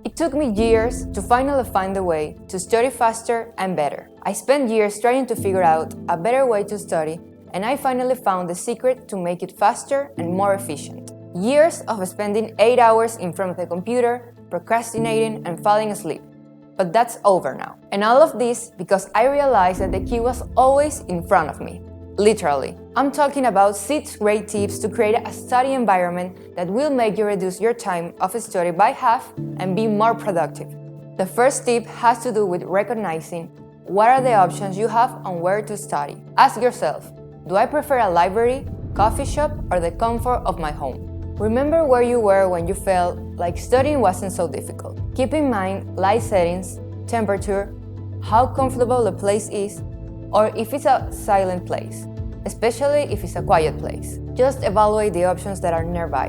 It took me years to finally find a way to study faster and better. I spent years trying to figure out a better way to study, and I finally found the secret to make it faster and more efficient. Years of spending 8 hours in front of the computer, procrastinating and falling asleep. But that's over now. And all of this because I realized that the key was always in front of me. Literally. I'm talking about 6 great tips to create a study environment that will make you reduce your time of study by half and be more productive. The first tip has to do with recognizing what are the options you have on where to study. Ask yourself, do I prefer a library, coffee shop, or the comfort of my home? Remember where you were when you felt like studying wasn't so difficult. Keep in mind light settings, temperature, how comfortable the place is, or if it's a silent place, especially if it's a quiet place. Just evaluate the options that are nearby,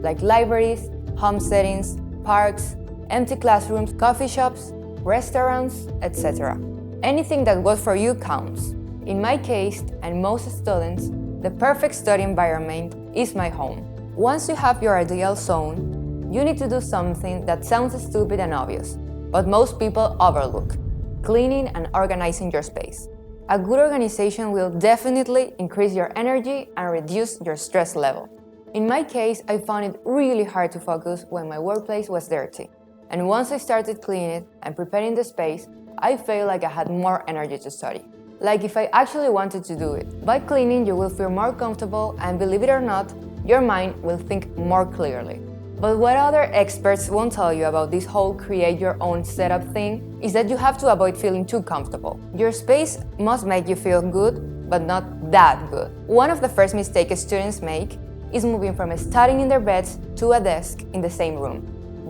like libraries, home settings, parks, empty classrooms, coffee shops, restaurants, etc. Anything that works for you counts. In my case, and most students, the perfect study environment is my home. Once you have your ideal zone, you need to do something that sounds stupid and obvious, but most people overlook: cleaning and organizing your space. A good organization will definitely increase your energy and reduce your stress level. In my case, I found it really hard to focus when my workplace was dirty. And once I started cleaning it and preparing the space, I felt like I had more energy to study. Like if I actually wanted to do it. By cleaning, you will feel more comfortable, and believe it or not, your mind will think more clearly. But what other experts won't tell you about this whole create your own setup thing is that you have to avoid feeling too comfortable. Your space must make you feel good, but not that good. One of the first mistakes students make is moving from studying in their beds to a desk in the same room.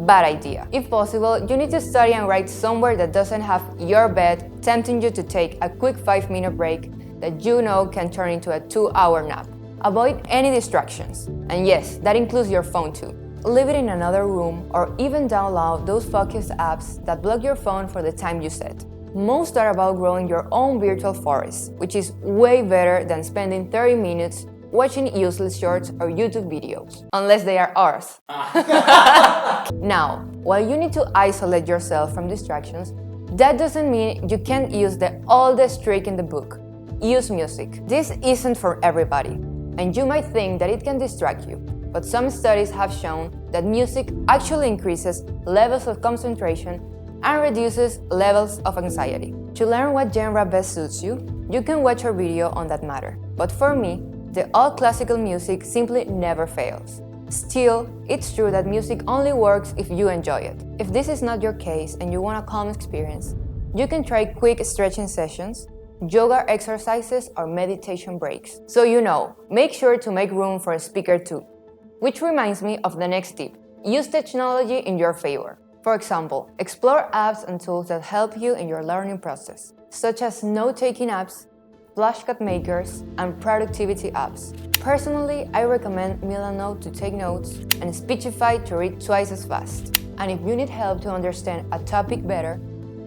Bad idea. If possible, you need to study and write somewhere that doesn't have your bed tempting you to take a quick 5-minute break that you know can turn into a 2-hour nap. Avoid any distractions. And yes, that includes your phone too. Leave it in another room or even download those focus apps that block your phone for the time you set. Most are about growing your own virtual forest, which is way better than spending 30 minutes watching useless shorts or YouTube videos, unless they are ours. Now, while you need to isolate yourself from distractions, that doesn't mean you can't use the oldest trick in the book: use music. This isn't for everybody, and you might think that it can distract you, but some studies have shown that music actually increases levels of concentration and reduces levels of anxiety. To learn what genre best suits you, you can watch our video on that matter. But for me, the old classical music simply never fails. Still, it's true that music only works if you enjoy it. If this is not your case and you want a calm experience, you can try quick stretching sessions, yoga exercises, or meditation breaks. So make sure to make room for a speaker too. Which reminds me of the next tip: use technology in your favor. For example, explore apps and tools that help you in your learning process, such as note-taking apps, flashcard makers, and productivity apps. Personally, I recommend Milanote to take notes and Speechify to read twice as fast. And if you need help to understand a topic better,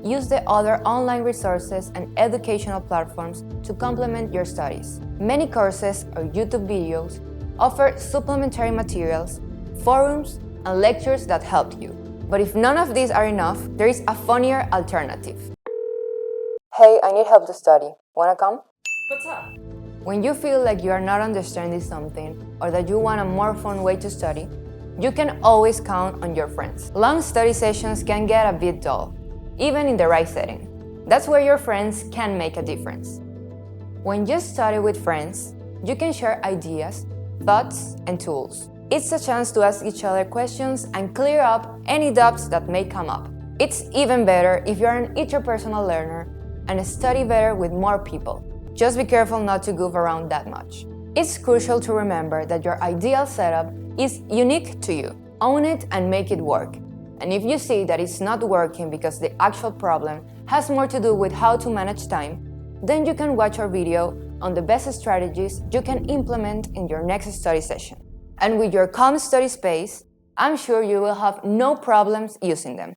use the other online resources and educational platforms to complement your studies. Many courses or YouTube videos offer supplementary materials, forums, and lectures that help you. But if none of these are enough, there is a funnier alternative. Hey, I need help to study. Wanna come? What's up? When you feel like you are not understanding something or that you want a more fun way to study, you can always count on your friends. Long study sessions can get a bit dull, even in the right setting. That's where your friends can make a difference. When you study with friends, you can share ideas, thoughts, and tools. It's a chance to ask each other questions and clear up any doubts that may come up. It's even better if you're an interpersonal learner and study better with more people. Just be careful not to goof around that much. It's crucial to remember that your ideal setup is unique to you. Own it and make it work. And if you see that it's not working because the actual problem has more to do with how to manage time, then you can watch our video on the best strategies you can implement in your next study session. And with your calm study space, I'm sure you will have no problems using them.